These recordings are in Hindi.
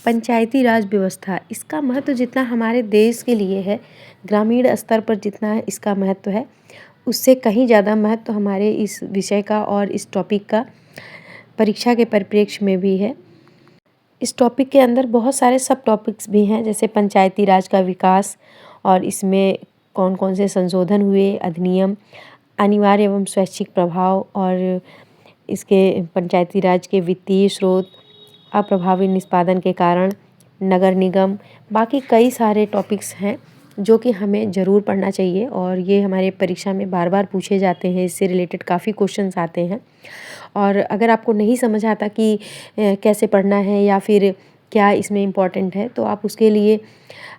पंचायती राज व्यवस्था, इसका महत्व जितना हमारे देश के लिए है, ग्रामीण स्तर पर जितना इसका महत्व है, उससे कहीं ज़्यादा महत्व हमारे इस विषय का और इस टॉपिक का परीक्षा के परिप्रेक्ष्य में भी है। इस टॉपिक के अंदर बहुत सारे सब टॉपिक्स भी हैं, जैसे पंचायती राज का विकास और इसमें कौन कौन से संशोधन हुए, अधिनियम, अनिवार्य एवं स्वैच्छिक प्रभाव और इसके पंचायती राज के वित्तीय स्रोत, अप्रभावी निष्पादन के कारण, नगर निगम, बाकी कई सारे टॉपिक्स हैं जो कि हमें ज़रूर पढ़ना चाहिए और ये हमारे परीक्षा में बार बार पूछे जाते हैं। इससे रिलेटेड काफ़ी क्वेश्चंस आते हैं और अगर आपको नहीं समझ आता कि कैसे पढ़ना है या फिर क्या इसमें इम्पोर्टेंट है, तो आप उसके लिए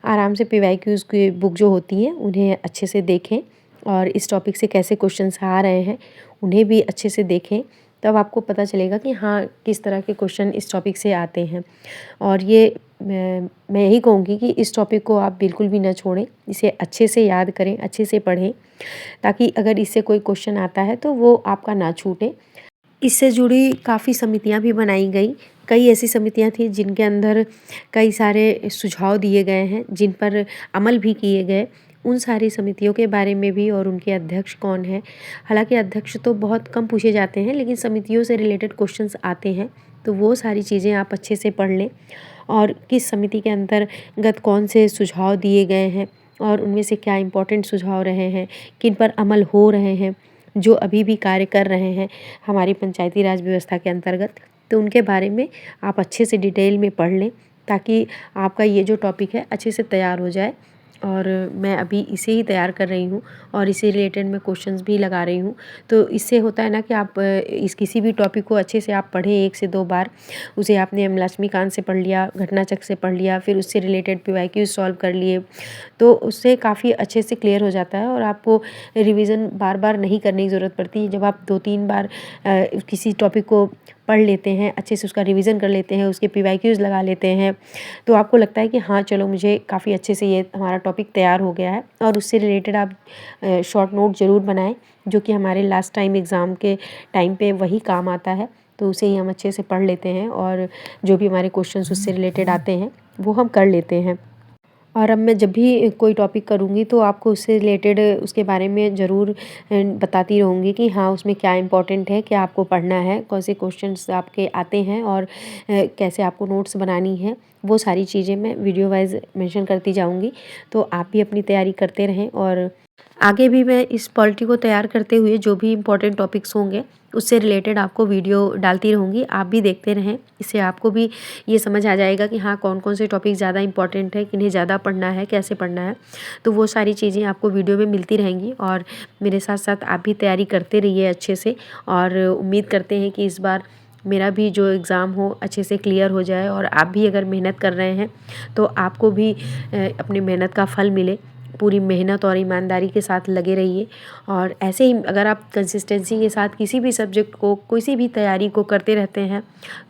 आराम से पीवाईक्यूज़ की बुक जो होती हैं उन्हें अच्छे से देखें और इस टॉपिक से कैसे क्वेश्चंस आ रहे हैं उन्हें भी अच्छे से देखें। तब आपको पता चलेगा कि हाँ, किस तरह के क्वेश्चन इस टॉपिक से आते हैं। और ये मैं यही कहूँगी कि इस टॉपिक को आप बिल्कुल भी ना छोड़ें, इसे अच्छे से याद करें, अच्छे से पढ़ें, ताकि अगर इससे कोई क्वेश्चन आता है तो वो आपका ना छूटे। इससे जुड़ी काफ़ी समितियाँ भी बनाई गई। कई ऐसी समितियाँ थी जिनके अंदर कई सारे सुझाव दिए गए हैं, जिन पर अमल भी किए गए। उन सारी समितियों के बारे में भी और उनके अध्यक्ष कौन हैं। हालांकि अध्यक्ष तो बहुत कम पूछे जाते हैं, लेकिन समितियों से रिलेटेड क्वेश्चंस आते हैं, तो वो सारी चीज़ें आप अच्छे से पढ़ लें और किस समिति के अंतर्गत कौन से सुझाव दिए गए हैं और उनमें से क्या इम्पोर्टेंट सुझाव रहे हैं, किन पर अमल हो रहे हैं, जो अभी भी कार्य कर रहे हैं हमारी पंचायती राज व्यवस्था के अंतर्गत, तो उनके बारे में आप अच्छे से डिटेल में पढ़ लें, ताकि आपका ये जो टॉपिक है अच्छे से तैयार हो जाए। और मैं अभी इसे ही तैयार कर रही हूँ और इसे रिलेटेड मैं क्वेश्चंस भी लगा रही हूँ। तो इससे होता है ना कि आप इस किसी भी टॉपिक को अच्छे से आप पढ़ें 1 से 2 बार। उसे आपने लक्ष्मीकांत से पढ़ लिया, घटनाचक्र से पढ़ लिया, फिर उससे रिलेटेड पीवाईक्यू सॉल्व कर लिए, तो उससे काफ़ी अच्छे से क्लियर हो जाता है और आपको रिवीजन बार बार नहीं करने की ज़रूरत पड़ती। जब आप 2-3 बार किसी टॉपिक को पढ़ लेते हैं, अच्छे से उसका रिवीजन कर लेते हैं, उसके पीवाईक्यूज़ लगा लेते हैं, तो आपको लगता है कि हाँ चलो, मुझे काफ़ी अच्छे से ये हमारा टॉपिक तैयार हो गया है। और उससे रिलेटेड आप शॉर्ट नोट ज़रूर बनाएं, जो कि हमारे लास्ट टाइम एग्ज़ाम के टाइम पे वही काम आता है। तो उसे ही हम अच्छे से पढ़ लेते हैं और जो भी हमारे क्वेश्चंस उससे रिलेटेड आते हैं वो हम कर लेते हैं। और अब मैं जब भी कोई टॉपिक करूँगी तो आपको उससे रिलेटेड उसके बारे में ज़रूर बताती रहूँगी कि हाँ, उसमें क्या इम्पोर्टेंट है, क्या आपको पढ़ना है, कौन से क्वेश्चंस आपके आते हैं और कैसे आपको नोट्स बनानी है। वो सारी चीज़ें मैं वीडियो वाइज़ मेंशन करती जाऊँगी, तो आप भी अपनी तैयारी करते रहें। और आगे भी मैं इस पॉलिटी को तैयार करते हुए जो भी इम्पोर्टेंट टॉपिक्स होंगे उससे रिलेटेड आपको वीडियो डालती रहूँगी, आप भी देखते रहें। इससे आपको भी ये समझ आ जाएगा कि हाँ, कौन कौन से टॉपिक ज़्यादा इम्पोर्टेंट है, किन्हें ज़्यादा पढ़ना है, कैसे पढ़ना है। तो वो सारी चीज़ें आपको वीडियो में मिलती रहेंगी और मेरे साथ साथ आप भी तैयारी करते रहिए अच्छे से। और उम्मीद करते हैं कि इस बार मेरा भी जो एग्ज़ाम हो अच्छे से क्लियर हो जाए और आप भी अगर मेहनत कर रहे हैं तो आपको भी अपनी मेहनत का फल मिले। पूरी मेहनत और ईमानदारी के साथ लगे रहिए और ऐसे ही अगर आप कंसिस्टेंसी के साथ किसी भी सब्जेक्ट को, किसी भी तैयारी को करते रहते हैं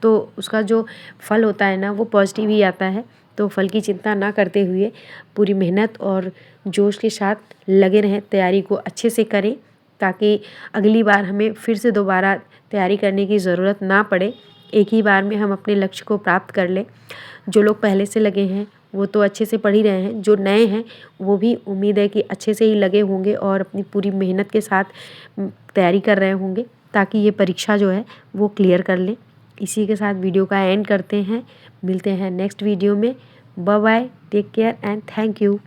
तो उसका जो फल होता है ना, वो पॉजिटिव ही आता है। तो फल की चिंता ना करते हुए पूरी मेहनत और जोश के साथ लगे रहें, तैयारी को अच्छे से करें, ताकि अगली बार हमें फिर से दोबारा तैयारी करने की ज़रूरत ना पड़े। एक ही बार में हम अपने लक्ष्य को प्राप्त कर लें। जो लोग पहले से लगे हैं वो तो अच्छे से पढ़ ही रहे हैं, जो नए हैं वो भी उम्मीद है कि अच्छे से ही लगे होंगे और अपनी पूरी मेहनत के साथ तैयारी कर रहे होंगे, ताकि ये परीक्षा जो है वो क्लियर कर लें। इसी के साथ वीडियो का एंड करते हैं, मिलते हैं नेक्स्ट वीडियो में। Bye bye, take care and thank you.